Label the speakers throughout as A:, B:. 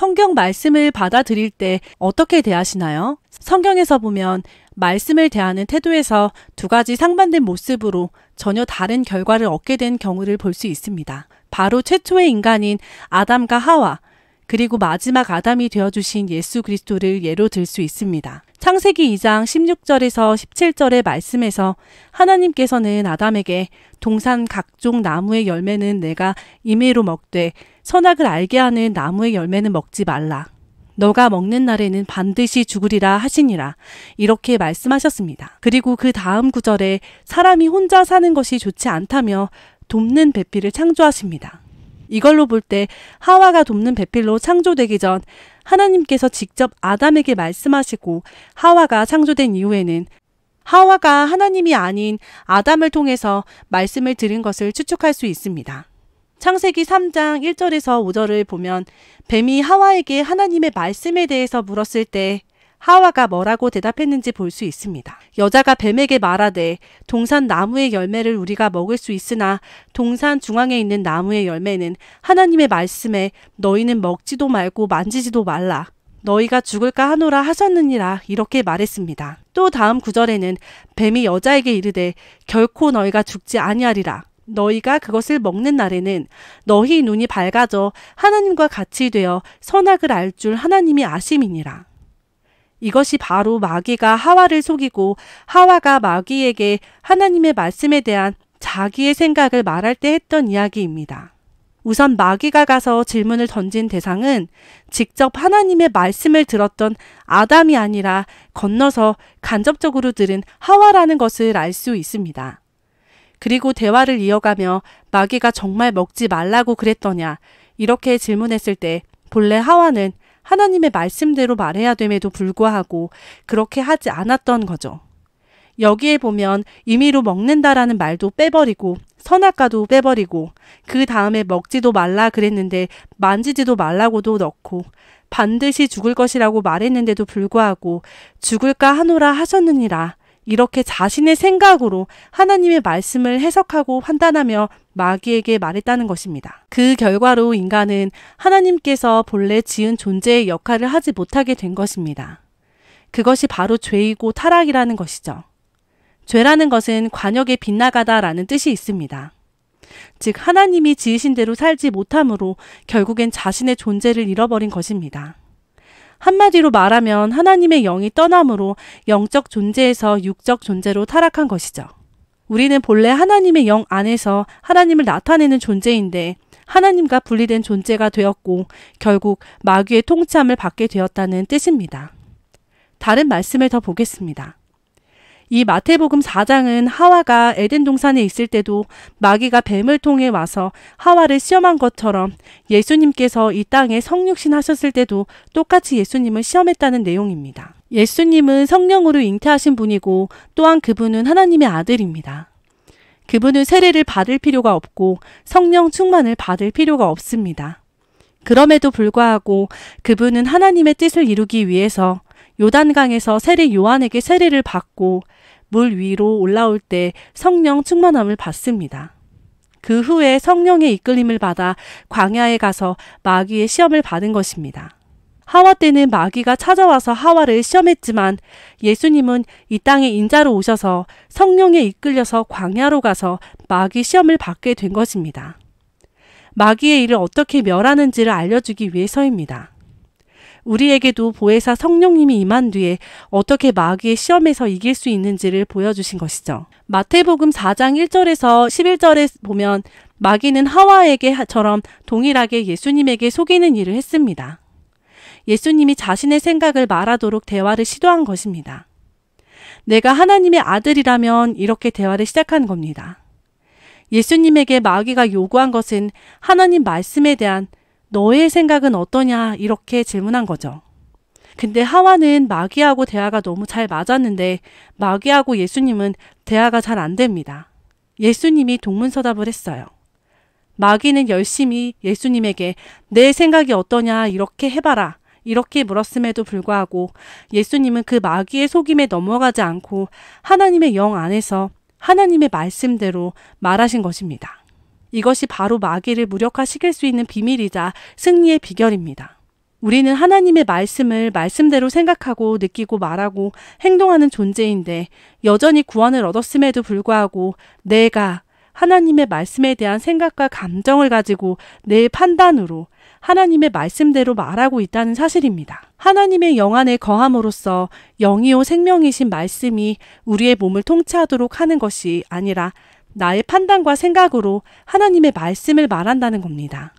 A: 성경 말씀을 받아들일 때 어떻게 대하시나요? 성경에서 보면 말씀을 대하는 태도에서 두 가지 상반된 모습으로 전혀 다른 결과를 얻게 된 경우를 볼 수 있습니다. 바로 최초의 인간인 아담과 하와, 그리고 마지막 아담이 되어주신 예수 그리스도를 예로 들 수 있습니다. 창세기 2장 16절에서 17절의 말씀에서 하나님께서는 아담에게 동산 각종 나무의 열매는 내가 임의로 먹되 선악을 알게 하는 나무의 열매는 먹지 말라. 너가 먹는 날에는 반드시 죽으리라 하시니라. 이렇게 말씀하셨습니다. 그리고 그 다음 구절에 사람이 혼자 사는 것이 좋지 않다며 돕는 배필을 창조하십니다. 이걸로 볼 때 하와가 돕는 배필로 창조되기 전 하나님께서 직접 아담에게 말씀하시고 하와가 창조된 이후에는 하와가 하나님이 아닌 아담을 통해서 말씀을 들은 것을 추측할 수 있습니다. 창세기 3장 1절에서 5절을 보면 뱀이 하와에게 하나님의 말씀에 대해서 물었을 때 하와가 뭐라고 대답했는지 볼 수 있습니다. 여자가 뱀에게 말하되 동산 나무의 열매를 우리가 먹을 수 있으나 동산 중앙에 있는 나무의 열매는 하나님의 말씀에 너희는 먹지도 말고 만지지도 말라. 너희가 죽을까 하노라 하셨느니라. 이렇게 말했습니다. 또 다음 구절에는 뱀이 여자에게 이르되 결코 너희가 죽지 아니하리라. 너희가 그것을 먹는 날에는 너희 눈이 밝아져 하나님과 같이 되어 선악을 알 줄 하나님이 아심이니라. 이것이 바로 마귀가 하와를 속이고 하와가 마귀에게 하나님의 말씀에 대한 자기의 생각을 말할 때 했던 이야기입니다. 우선 마귀가 가서 질문을 던진 대상은 직접 하나님의 말씀을 들었던 아담이 아니라 건너서 간접적으로 들은 하와라는 것을 알 수 있습니다. 그리고 대화를 이어가며 마귀가 정말 먹지 말라고 그랬더냐 이렇게 질문했을 때 본래 하와는 하나님의 말씀대로 말해야 됨에도 불구하고 그렇게 하지 않았던 거죠. 여기에 보면 임의로 먹는다라는 말도 빼버리고 선악과도 빼버리고 그 다음에 먹지도 말라 그랬는데 만지지도 말라고도 넣고 반드시 죽을 것이라고 말했는데도 불구하고 죽을까 하노라 하셨느니라. 이렇게 자신의 생각으로 하나님의 말씀을 해석하고 판단하며 마귀에게 말했다는 것입니다. 그 결과로 인간은 하나님께서 본래 지은 존재의 역할을 하지 못하게 된 것입니다. 그것이 바로 죄이고 타락이라는 것이죠. 죄라는 것은 관역에 빗나가다라는 뜻이 있습니다. 즉 하나님이 지으신 대로 살지 못함으로 결국엔 자신의 존재를 잃어버린 것입니다. 한마디로 말하면 하나님의 영이 떠남으로 영적 존재에서 육적 존재로 타락한 것이죠. 우리는 본래 하나님의 영 안에서 하나님을 나타내는 존재인데 하나님과 분리된 존재가 되었고 결국 마귀의 통치함을 받게 되었다는 뜻입니다. 다른 말씀을 더 보겠습니다. 이 마태복음 4장은 하와가 에덴 동산에 있을 때도 마귀가 뱀을 통해 와서 하와를 시험한 것처럼 예수님께서 이 땅에 성육신 하셨을 때도 똑같이 예수님을 시험했다는 내용입니다. 예수님은 성령으로 잉태하신 분이고 또한 그분은 하나님의 아들입니다. 그분은 세례를 받을 필요가 없고 성령 충만을 받을 필요가 없습니다. 그럼에도 불구하고 그분은 하나님의 뜻을 이루기 위해서 요단강에서 세례 요한에게 세례를 받고 물 위로 올라올 때 성령 충만함을 받습니다. 그 후에 성령의 이끌림을 받아 광야에 가서 마귀의 시험을 받은 것입니다. 하와 때는 마귀가 찾아와서 하와를 시험했지만 예수님은 이 땅에 인자로 오셔서 성령에 이끌려서 광야로 가서 마귀 시험을 받게 된 것입니다. 마귀의 일을 어떻게 멸하는지를 알려주기 위해서입니다. 우리에게도 보혜사 성령님이 임한 뒤에 어떻게 마귀의 시험에서 이길 수 있는지를 보여주신 것이죠. 마태복음 4장 1절에서 11절에 보면 마귀는 하와에게처럼 동일하게 예수님에게 속이는 일을 했습니다. 예수님이 자신의 생각을 말하도록 대화를 시도한 것입니다. 내가 하나님의 아들이라면 이렇게 대화를 시작한 겁니다. 예수님에게 마귀가 요구한 것은 하나님 말씀에 대한 너의 생각은 어떠냐 이렇게 질문한 거죠. 근데 하와는 마귀하고 대화가 너무 잘 맞았는데 마귀하고 예수님은 대화가 잘 안 됩니다. 예수님이 동문서답을 했어요. 마귀는 열심히 예수님에게 내 생각이 어떠냐 이렇게 해봐라 이렇게 물었음에도 불구하고 예수님은 그 마귀의 속임에 넘어가지 않고 하나님의 영 안에서 하나님의 말씀대로 말하신 것입니다. 이것이 바로 마귀를 무력화시킬 수 있는 비밀이자 승리의 비결입니다. 우리는 하나님의 말씀을 말씀대로 생각하고 느끼고 말하고 행동하는 존재인데 여전히 구원을 얻었음에도 불구하고 내가 하나님의 말씀에 대한 생각과 감정을 가지고 내 판단으로 하나님의 말씀대로 말하고 있다는 사실입니다. 하나님의 영 안에 거함으로써 영이요 생명이신 말씀이 우리의 몸을 통치하도록 하는 것이 아니라 나의 판단과 생각으로 하나님의 말씀을 말한다는 겁니다.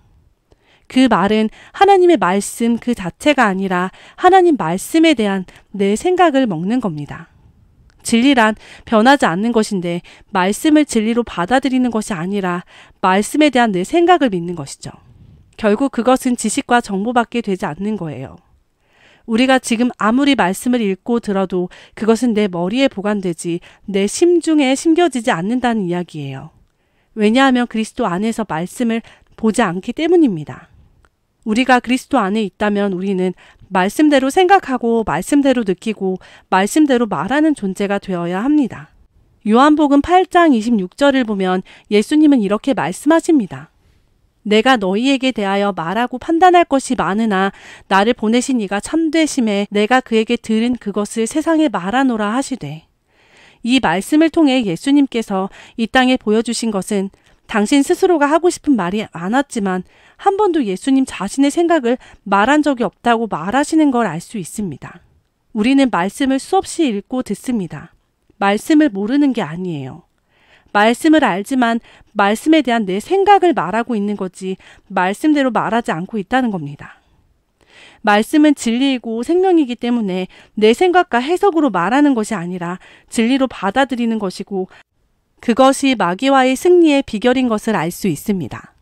A: 그 말은 하나님의 말씀 그 자체가 아니라 하나님 말씀에 대한 내 생각을 먹는 겁니다. 진리란 변하지 않는 것인데 말씀을 진리로 받아들이는 것이 아니라 말씀에 대한 내 생각을 믿는 것이죠. 결국 그것은 지식과 정보밖에 되지 않는 거예요. 우리가 지금 아무리 말씀을 읽고 들어도 그것은 내 머리에 보관되지 내 심중에 심겨지지 않는다는 이야기예요. 왜냐하면 그리스도 안에서 말씀을 보지 않기 때문입니다. 우리가 그리스도 안에 있다면 우리는 말씀대로 생각하고 말씀대로 느끼고 말씀대로 말하는 존재가 되어야 합니다. 요한복음 8장 26절을 보면 예수님은 이렇게 말씀하십니다. 내가 너희에게 대하여 말하고 판단할 것이 많으나 나를 보내신 이가 참되심에 내가 그에게 들은 그것을 세상에 말하노라 하시되. 이 말씀을 통해 예수님께서 이 땅에 보여주신 것은 당신 스스로가 하고 싶은 말이 많았지만 한 번도 예수님 자신의 생각을 말한 적이 없다고 말하시는 걸 알 수 있습니다. 우리는 말씀을 수없이 읽고 듣습니다. 말씀을 모르는 게 아니에요. 말씀을 알지만 말씀에 대한 내 생각을 말하고 있는 거지 말씀대로 말하지 않고 있다는 겁니다. 말씀은 진리이고 생명이기 때문에 내 생각과 해석으로 말하는 것이 아니라 진리로 받아들이는 것이고 그것이 마귀와의 승리의 비결인 것을 알 수 있습니다.